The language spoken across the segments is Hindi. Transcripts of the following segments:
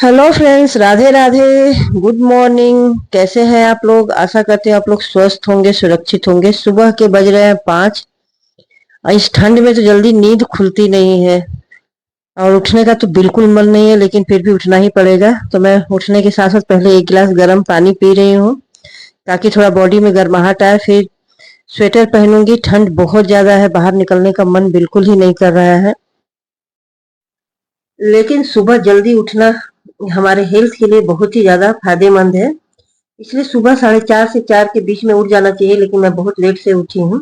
Hello friends, Radhe Radhe. Good morning. कैसे हैं आप लोग? आशा करते हैं आप लोग स्वस्थ होंगे, सुरक्षित होंगे। सुबह के बज रहे हैं 5। इस ठंड में तो जल्दी नींद खुलती नहीं है और उठने का तो बिल्कुल मन नहीं है, लेकिन फिर भी उठना ही पड़ेगा। तो मैं उठने के साथ साथ पहले एक गिलास गर्म पानी पी रही हूँ ताकि थोड़ा बॉडी में गर्माहट आए। फिर स्वेटर पहनूंगी। ठंड बहुत ज्यादा है, बाहर निकलने का मन बिल्कुल ही नहीं कर रहा है। लेकिन सुबह जल्दी उठना हमारे हेल्थ के लिए बहुत ही ज्यादा फायदेमंद है। इसलिए सुबह 4:30 से 4 के बीच में उठ जाना चाहिए, लेकिन मैं बहुत लेट से उठी हूँ।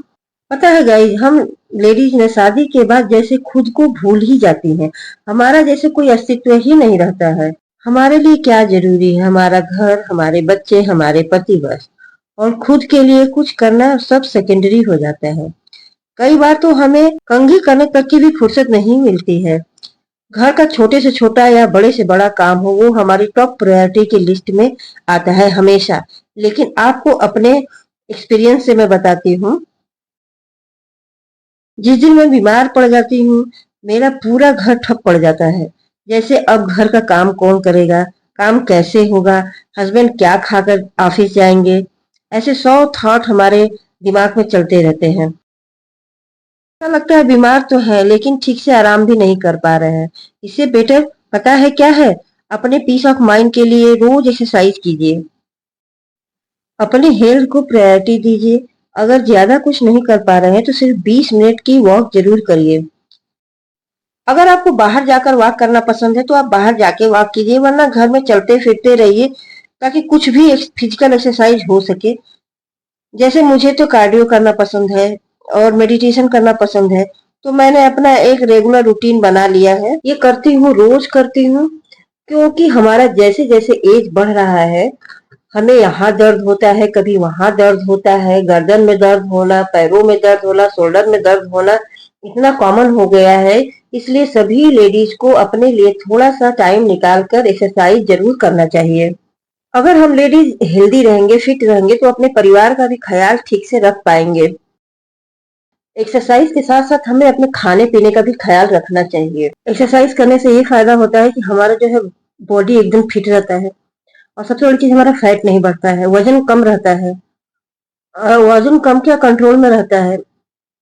पता है गाइस, हम लेडीज ने शादी के बाद जैसे खुद को भूल ही जाती हैं। हमारा जैसे कोई अस्तित्व ही नहीं रहता है। हमारे लिए क्या जरूरी है? हमारा घर, हमारे बच्चे, हमारे पति, बस। और खुद के लिए कुछ करना सब सेकेंडरी हो जाता है। कई बार तो हमें कंघी करने तक की भी फुर्सत नहीं मिलती है। घर का छोटे से छोटा या बड़े से बड़ा काम हो, वो हमारी टॉप प्रायोरिटी की लिस्ट में आता है हमेशा। लेकिन आपको अपने एक्सपीरियंस से मैं बताती हूँ, जिस दिन मैं बीमार पड़ जाती हूँ, मेरा पूरा घर ठप पड़ जाता है। जैसे अब घर का काम कौन करेगा, काम कैसे होगा, हस्बैंड क्या खाकर ऑफिस जाएंगे, ऐसे 100 थॉट हमारे दिमाग में चलते रहते हैं। ऐसा लगता है बीमार तो है, लेकिन ठीक से आराम भी नहीं कर पा रहे हैं। इससे बेटर पता है क्या है? अपने पीस ऑफ माइंड के लिए रोज एक्सरसाइज कीजिए। अपने हेल्थ को प्रायोरिटी दीजिए। अगर ज्यादा कुछ नहीं कर पा रहे हैं तो सिर्फ 20 मिनट की वॉक जरूर करिए। अगर आपको बाहर जाकर वॉक करना पसंद है तो आप बाहर जाके वॉक कीजिए, वरना घर में चलते फिरते रहिए ताकि कुछ भी फिजिकल एक्सरसाइज हो सके। जैसे मुझे तो कार्डियो करना पसंद है और मेडिटेशन करना पसंद है, तो मैंने अपना एक रेगुलर रूटीन बना लिया है। ये करती हूँ, रोज करती हूँ। क्योंकि हमारा जैसे जैसे एज बढ़ रहा है, हमें यहाँ दर्द होता है, कभी वहां दर्द होता है, गर्दन में दर्द होना, पैरों में दर्द होना, शोल्डर में दर्द होना इतना कॉमन हो गया है। इसलिए सभी लेडीज को अपने लिए थोड़ा सा टाइम निकाल कर एक्सरसाइज जरूर करना चाहिए। अगर हम लेडीज हेल्दी रहेंगे, फिट रहेंगे, तो अपने परिवार का भी ख्याल ठीक से रख पाएंगे। एक्सरसाइज के साथ साथ हमें अपने खाने पीने का भी ख्याल रखना चाहिए। एक्सरसाइज करने से ये फायदा होता है कि हमारा जो है बॉडी एकदम फिट रहता है। और सबसे बड़ी चीज, हमारा फैट नहीं बढ़ता है, वजन कम रहता है। वजन कम क्या, कंट्रोल में रहता है।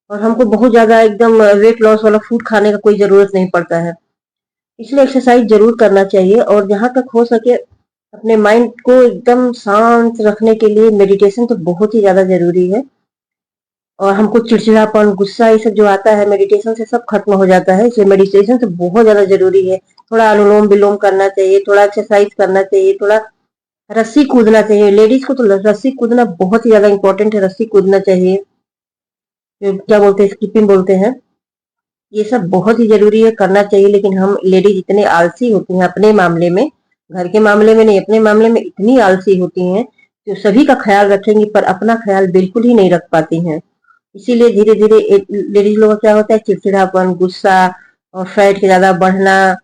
और हमको बहुत ज्यादा एकदम वेट लॉस वाला फूड खाने का कोई जरूरत नहीं पड़ता है। इसलिए एक्सरसाइज जरूर करना चाहिए। और जहां तक हो सके अपने माइंड को एकदम शांत रखने के लिए मेडिटेशन तो बहुत ही ज्यादा जरूरी है। और हमको चिड़चिड़ापन, गुस्सा, ये सब जो आता है, मेडिटेशन से सब खत्म हो जाता है। इसलिए मेडिटेशन तो बहुत ज्यादा जरूरी है। थोड़ा अनुलोम विलोम करना चाहिए, थोड़ा एक्सरसाइज करना चाहिए, थोड़ा रस्सी कूदना चाहिए। लेडीज को तो रस्सी कूदना बहुत ही ज्यादा इंपॉर्टेंट है। रस्सी कूदना चाहिए, जो क्या बोलते हैं, स्किपिंग बोलते हैं। ये सब बहुत ही जरूरी है, करना चाहिए। लेकिन हम लेडीज इतने आलसी होती हैं अपने मामले में, घर के मामले में नहीं, अपने मामले में इतनी आलसी होती हैं जो सभी का ख्याल रखेंगी पर अपना ख्याल बिल्कुल ही नहीं रख पाती हैं। इसीलिए धीरे धीरे लेडीज लोगों का क्या होता है, चिड़चिड़ापन, गुस्सा और फैट के ज्यादा बढ़ना,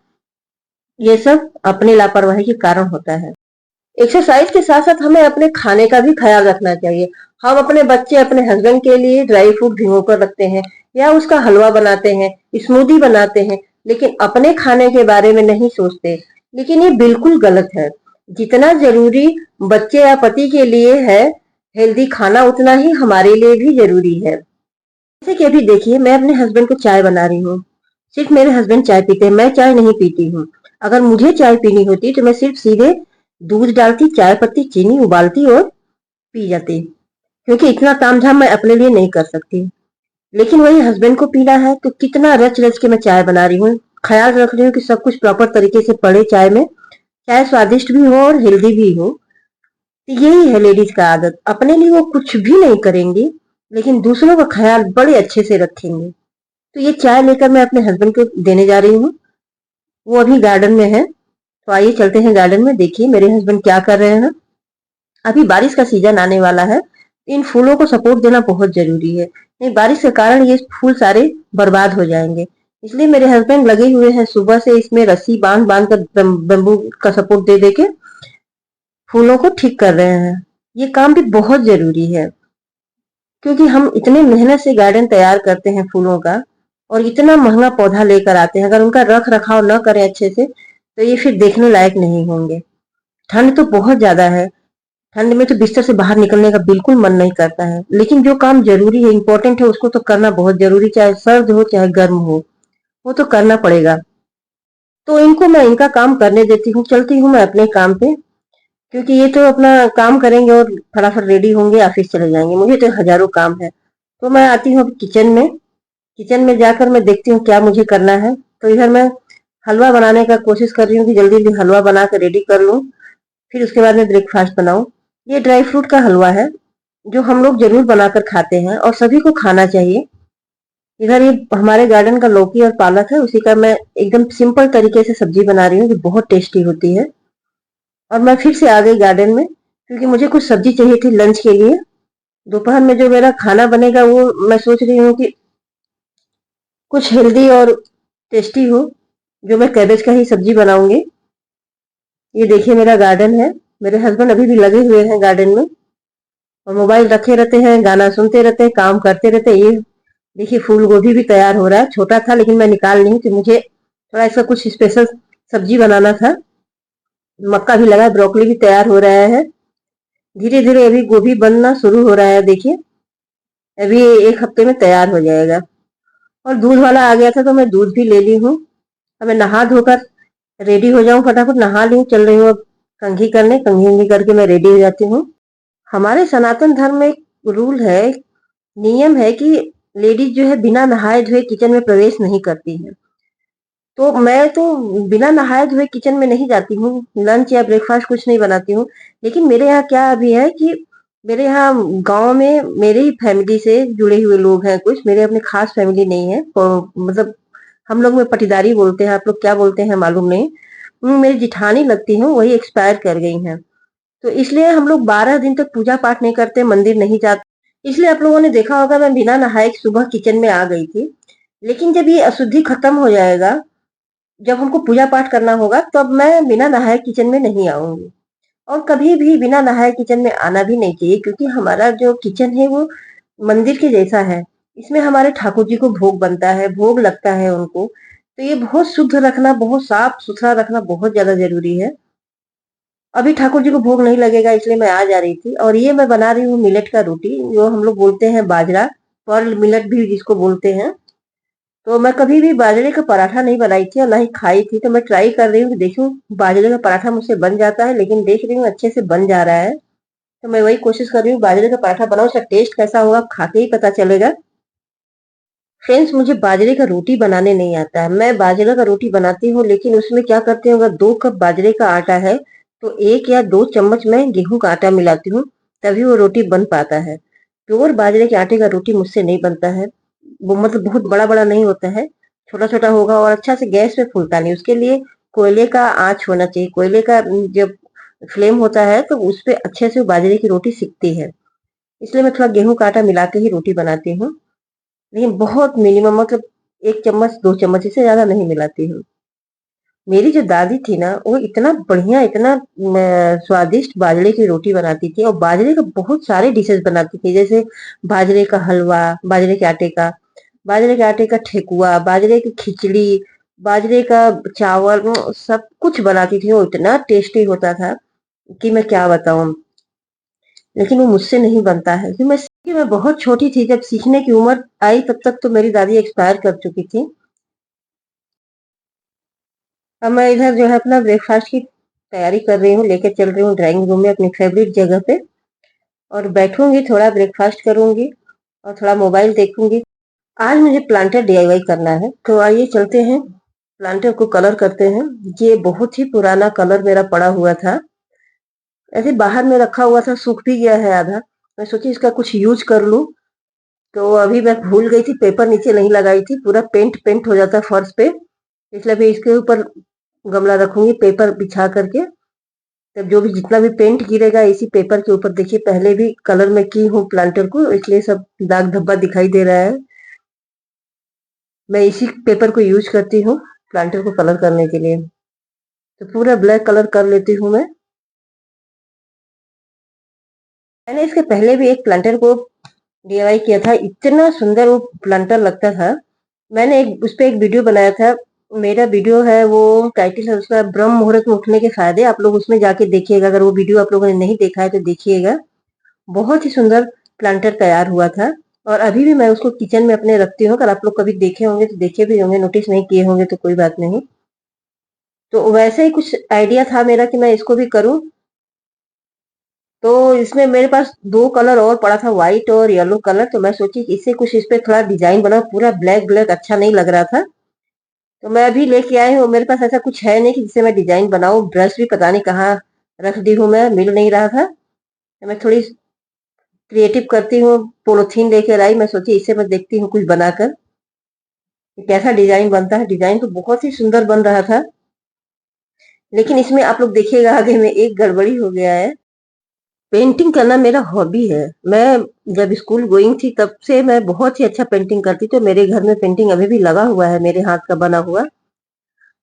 ये सब अपनी लापरवाही के कारण होता है। एक्सरसाइज के साथ साथ हमें अपने खाने का भी ख्याल रखना चाहिए। हम अपने बच्चे, अपने हस्बैंड के लिए ड्राई फ्रूट भिगो कर रखते हैं या उसका हलवा बनाते हैं, स्मूदी बनाते हैं, लेकिन अपने खाने के बारे में नहीं सोचते। लेकिन ये बिल्कुल गलत है। जितना जरूरी बच्चे या पति के लिए है हेल्दी खाना, उतना ही हमारे लिए भी जरूरी है। जैसे कि अभी देखिए, मैं अपने हस्बैंड को चाय बना रही हूँ। सिर्फ मेरे हस्बैंड चाय पीते हैं, मैं चाय नहीं पीती हूँ। अगर मुझे चाय पीनी होती तो मैं सिर्फ सीधे दूध डालती, चाय पत्ती, चीनी उबालती और पी जाती। क्योंकि इतना तामझाम मैं अपने लिए नहीं कर सकती। लेकिन वही हस्बैंड को पीना है तो कितना रच रच के मैं चाय बना रही हूँ। ख्याल रख रही हूँ कि सब कुछ प्रॉपर तरीके से पड़े चाय में, चाय स्वादिष्ट भी हो और हेल्दी भी हो। तो यही है लेडीज का आदत। अपने लिए वो कुछ भी नहीं करेंगी, लेकिन दूसरों का ख्याल बड़े अच्छे से रखेंगे। तो ये चाय लेकर मैं अपने हस्बैंड को देने जा रही हूँ। वो अभी गार्डन में है, तो आइए चलते हैं गार्डन में। देखिए मेरे हस्बैंड क्या कर रहे हैं। अभी बारिश का सीजन आने वाला है, इन फूलों को सपोर्ट देना बहुत जरूरी है। नहीं, बारिश के कारण ये फूल सारे बर्बाद हो जाएंगे। इसलिए मेरे हस्बैंड लगे हुए हैं, सुबह से इसमें रस्सी बांध बांध कर बम्बू का सपोर्ट दे दे के फूलों को ठीक कर रहे हैं। ये काम भी बहुत जरूरी है, क्योंकि हम इतने मेहनत से गार्डन तैयार करते हैं फूलों का, और इतना महंगा पौधा लेकर आते हैं। अगर उनका रख रखाव न करें अच्छे से तो ये फिर देखने लायक नहीं होंगे। ठंड तो बहुत ज्यादा है, ठंड में तो बिस्तर से बाहर निकलने का बिल्कुल मन नहीं करता है, लेकिन जो काम जरूरी है, इम्पोर्टेंट है, उसको तो करना बहुत जरूरी, चाहे सर्द हो चाहे गर्म हो, वो तो करना पड़ेगा। तो इनको मैं इनका काम करने देती हूँ, चलती हूँ मैं अपने काम पे, क्योंकि ये तो अपना काम करेंगे और फटाफट रेडी होंगे, ऑफिस चले जाएंगे, मुझे तो हजारों काम है। तो मैं आती हूँ अब किचन में, किचन में जाकर मैं देखती हूँ क्या मुझे करना है। तो इधर मैं हलवा बनाने का कोशिश कर रही हूँ कि जल्दी जल्दी हलवा बना कर रेडी कर लूँ, फिर उसके बाद में ब्रेकफास्ट बनाऊं। ये ड्राई फ्रूट का हलवा है, जो हम लोग जरूर बनाकर खाते हैं और सभी को खाना चाहिए। इधर ये हमारे गार्डन का लौकी और पालक है, उसी का मैं एकदम सिंपल तरीके से सब्जी बना रही हूँ, जो बहुत टेस्टी होती है। और मैं फिर से आ गई गार्डन में, क्योंकि मुझे कुछ सब्जी चाहिए थी लंच के लिए। दोपहर में जो मेरा खाना बनेगा वो मैं सोच रही हूँ कि कुछ हेल्दी और टेस्टी हो, जो मैं कैबेज का ही सब्जी बनाऊंगी। ये देखिए मेरा गार्डन है, मेरे हस्बैंड अभी भी लगे हुए हैं गार्डन में और मोबाइल रखे रहते हैं, गाना सुनते रहते हैं, काम करते रहते हैं। ये देखिए फूल गोभी भी तैयार हो रहा है, छोटा था लेकिन मैं निकाल ली कि मुझे थोड़ा इसका कुछ स्पेशल सब्जी बनाना था। मक्का भी लगा है, ब्रोकली भी तैयार हो रहा है, धीरे धीरे अभी गोभी बनना शुरू हो रहा है। देखिए अभी 1 हफ्ते में तैयार हो जाएगा। और दूध वाला आ गया था तो मैं दूध भी ले ली हूँ। अब मैं नहा धोकर रेडी हो जाऊं, फटाफट नहा लूं, चल रही हूँ अब कंघी करने, कंघी उंघी करके मैं रेडी हो जाती हूँ। हमारे सनातन धर्म में एक रूल है, नियम है कि लेडीज जो है बिना नहाए धोए किचन में प्रवेश नहीं करती है। तो मैं तो बिना नहाए धोए किचन में नहीं जाती हूँ, लंच या ब्रेकफास्ट कुछ नहीं बनाती हूँ। लेकिन मेरे यहाँ क्या अभी है कि मेरे यहाँ गांव में मेरे ही फैमिली से जुड़े हुए लोग हैं, कुछ मेरे अपने खास फैमिली नहीं है, मतलब हम लोग में पटीदारी बोलते हैं, आप लोग क्या बोलते हैं मालूम नहीं। मेरी जिठानी लगती हैं, वही एक्सपायर कर गई हैं। तो इसलिए हम लोग 12 दिन तक पूजा पाठ नहीं करते, मंदिर नहीं जाते। इसलिए आप लोगों ने देखा होगा मैं बिना नहाए सुबह किचन में आ गई थी। लेकिन जब ये अशुद्धि खत्म हो जाएगा, जब हमको पूजा पाठ करना होगा, तब मैं बिना नहाए किचन में नहीं आऊंगी। और कभी भी बिना नहाए किचन में आना भी नहीं चाहिए, क्योंकि हमारा जो किचन है वो मंदिर के जैसा है। इसमें हमारे ठाकुर जी को भोग बनता है, भोग लगता है उनको। तो ये बहुत शुद्ध रखना, बहुत साफ सुथरा रखना बहुत ज्यादा जरूरी है। अभी ठाकुर जी को भोग नहीं लगेगा, इसलिए मैं आ जा रही थी। और ये मैं बना रही हूँ मिलेट का रोटी, जो हम लोग बोलते हैं बाजरा, पर्ल मिलेट भी जिसको बोलते हैं। तो मैं कभी भी बाजरे का पराठा नहीं बनाई थी और ना ही खाई थी, तो मैं ट्राई कर रही हूँ कि देखूं बाजरे का पराठा मुझसे बन जाता है, लेकिन देख रही हूँ अच्छे से बन जा रहा है। तो मैं वही कोशिश कर रही हूँ बाजरे का पराठा बनाऊं, उसका टेस्ट कैसा होगा खा के ही पता चलेगा। फ्रेंड्स, मुझे बाजरे का रोटी बनाने नहीं आता है। मैं बाजरे का रोटी बनाती हूँ, लेकिन उसमें क्या करती हूँ, अगर 2 कप बाजरे का आटा है तो 1 या 2 चम्मच मैं गेहूं का आटा मिलाती हूँ, तभी वो रोटी बन पाता है। प्योर बाजरे के आटे का रोटी मुझसे नहीं बनता है, वो मतलब बहुत बड़ा बड़ा नहीं होता है, छोटा छोटा होगा और अच्छा से गैस पे फूलता नहीं। उसके लिए कोयले का आंच होना चाहिए, कोयले का जब फ्लेम होता है तो उस पे अच्छे से वो बाजरे की रोटी सिकती है। इसलिए मैं थोड़ा गेहूं का आटा मिला के ही रोटी बनाती हूँ, लेकिन बहुत मिनिमम, मतलब 1 चम्मच 2 चम्मच, इससे ज्यादा नहीं मिलाती हूँ। मेरी जो दादी थी ना, वो इतना बढ़िया, इतना स्वादिष्ट बाजरे की रोटी बनाती थी, और बाजरे का बहुत सारे डिशेस बनाती थी, जैसे बाजरे का हलवा, बाजरे के आटे का, बाजरे के आटे का ठेकुआ, बाजरे की खिचड़ी, बाजरे का चावल, सब कुछ बनाती थी। वो इतना टेस्टी होता था कि मैं क्या बताऊं। लेकिन वो मुझसे नहीं बनता है, क्योंकि मैं बहुत छोटी थी जब सीखने की उम्र आई, तब तक तो मेरी दादी एक्सपायर कर चुकी थी। अब मैं इधर जो है अपना ब्रेकफास्ट की तैयारी कर रही हूँ, लेके चल रही हूँ ड्राइंग रूम में अपनी फेवरेट जगह पे, और बैठूंगी, थोड़ा ब्रेकफास्ट करूंगी और थोड़ा मोबाइल देखूंगी। आज मुझे प्लांटर डीआईवाई करना है, तो आइए चलते हैं प्लांटर को कलर करते हैं। ये बहुत ही पुराना कलर मेरा पड़ा हुआ था, ऐसे बाहर में रखा हुआ था, सूख भी गया है आधा। मैं सोची इसका कुछ यूज कर लूं। तो अभी मैं भूल गई थी, पेपर नीचे नहीं लगाई थी, पूरा पेंट पेंट हो जाता फर्श पे, इसलिए अभी इसके ऊपर गमला रखूंगी पेपर बिछा करके। तब जो भी जितना भी पेंट गिरेगा इसी पेपर के ऊपर, देखिए पहले भी कलर में की हूँ प्लांटर को, इसलिए सब दाग धब्बा दिखाई दे रहा है। मैं इसी पेपर को यूज करती हूँ प्लांटर को कलर करने के लिए। तो पूरा ब्लैक कलर कर लेती हूँ मैं। मैंने इसके पहले भी एक प्लांटर को डीआईवाई किया था, इतना सुंदर वो प्लांटर लगता था। मैंने एक उस पे एक वीडियो बनाया था, मेरा वीडियो है वो टाइटल है उसका ब्रह्म मुहूर्त में उठने के फायदे। आप लोग उसमें जाके देखिएगा, अगर वो वीडियो आप लोगों ने नहीं देखा है तो देखिएगा। बहुत ही सुंदर प्लांटर तैयार हुआ था और अभी भी मैं उसको किचन में अपने रखती हूँ। अगर आप लोग कभी देखे होंगे तो देखे भी होंगे, नोटिस नहीं किए होंगे तो कोई बात नहीं। तो वैसे ही कुछ आइडिया था मेरा कि मैं इसको भी करूं। तो इसमें मेरे पास दो कलर और पड़ा था, व्हाइट और येलो कलर। तो मैं सोची कि इससे कुछ इस पे थोड़ा डिजाइन बनाऊं। पूरा ब्लैक ब्लैक अच्छा नहीं लग रहा था, तो मैं अभी लेके आई हूँ। मेरे पास ऐसा कुछ है नहीं कि जिससे मैं डिजाइन बनाऊं। ब्रश भी पता नहीं कहाँ रख दी हूँ, मैं मिल नहीं रहा था। तो मैं थोड़ी क्रिएटिव करती हूँ, पोलोथीन लेकर आई। मैं सोची इससे मैं देखती हूँ कुछ बनाकर कि कैसा डिजाइन बनता है। डिजाइन तो बहुत ही सुंदर बन रहा था, लेकिन इसमें आप लोग देखिएगा आगे में एक गड़बड़ी हो गया है। पेंटिंग करना मेरा हॉबी है। मैं जब स्कूल गोइंग थी तब से मैं बहुत ही अच्छा पेंटिंग करती, तो मेरे घर में पेंटिंग अभी भी लगा हुआ है, मेरे हाथ का बना हुआ।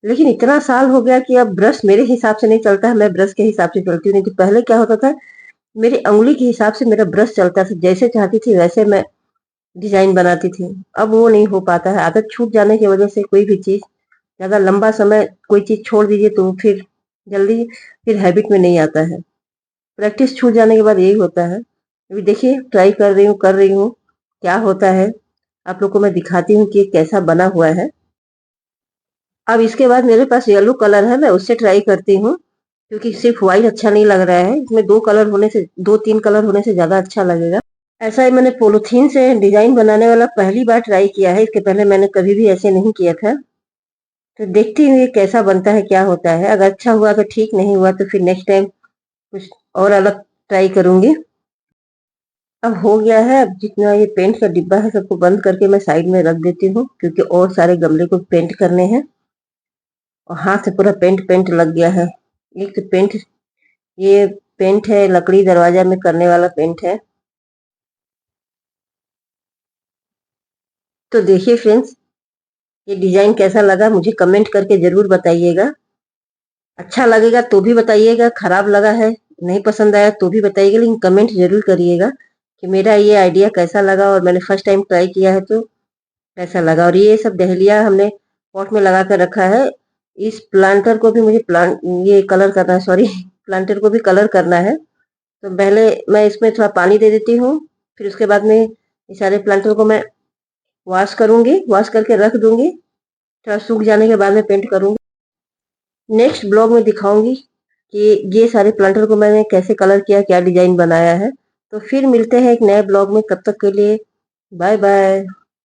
लेकिन इतना साल हो गया कि अब ब्रश मेरे हिसाब से नहीं चलता है, मैं ब्रश के हिसाब से चलती हूँ। नहीं तो पहले क्या होता था, मेरी अंगुली के हिसाब से मेरा ब्रश चलता था, जैसे चाहती थी वैसे मैं डिजाइन बनाती थी। अब वो नहीं हो पाता है, आदत छूट जाने की वजह से। कोई भी चीज ज्यादा लंबा समय कोई चीज छोड़ दीजिए तो फिर जल्दी फिर हैबिट में नहीं आता है। प्रैक्टिस छूट जाने के बाद यही होता है। अभी देखिए ट्राई कर रही हूँ क्या होता है। आप लोग को मैं दिखाती हूँ कि ये कैसा बना हुआ है। अब इसके बाद मेरे पास येलो कलर है, मैं उससे ट्राई करती हूँ, क्योंकि सिर्फ व्हाइट अच्छा नहीं लग रहा है। इसमें दो कलर होने से, दो तीन कलर होने से ज्यादा अच्छा लगेगा। ऐसा ही मैंने पोलोथीन से डिजाइन बनाने वाला पहली बार ट्राई किया है। इसके पहले मैंने कभी भी ऐसे नहीं किया था। तो देखती हूँ ये कैसा बनता है, क्या होता है। अगर अच्छा हुआ तो ठीक, नहीं हुआ तो फिर नेक्स्ट टाइम कुछ और अलग ट्राई करूंगी। अब हो गया है। अब जितना ये पेंट का डिब्बा है सबको बंद करके मैं साइड में रख देती हूँ, क्योंकि और सारे गमले को पेंट करने हैं। और हाथ से पूरा पेंट पेंट लग गया है। एक तो पेंट, ये पेंट है लकड़ी दरवाजा में करने वाला पेंट है। तो देखिए फ्रेंड्स, ये डिजाइन कैसा लगा मुझे कमेंट करके जरूर बताइएगा। अच्छा लगेगा तो भी बताइएगा, खराब लगा है, नहीं पसंद आया तो भी बताइएगा, लेकिन कमेंट जरूर करिएगा कि मेरा ये आइडिया कैसा लगा और मैंने फर्स्ट टाइम ट्राई किया है तो कैसा लगा। और ये सब डहलिया हमने पॉट में लगा कर रखा है। इस प्लांटर को भी मुझे ये कलर करना है, सॉरी प्लांटर को भी कलर करना है। तो पहले मैं इसमें थोड़ा पानी दे देती हूँ, फिर उसके बाद में ये सारे प्लांटर को मैं वॉश करूंगी, वॉश करके रख दूंगी। थोड़ा सूख जाने के बाद में पेंट करूंगी। नेक्स्ट ब्लॉग में दिखाऊंगी कि ये सारे प्लांटर को मैंने कैसे कलर किया, क्या डिजाइन बनाया है। तो फिर मिलते हैं एक नए ब्लॉग में, तब तक के लिए बाय बाय।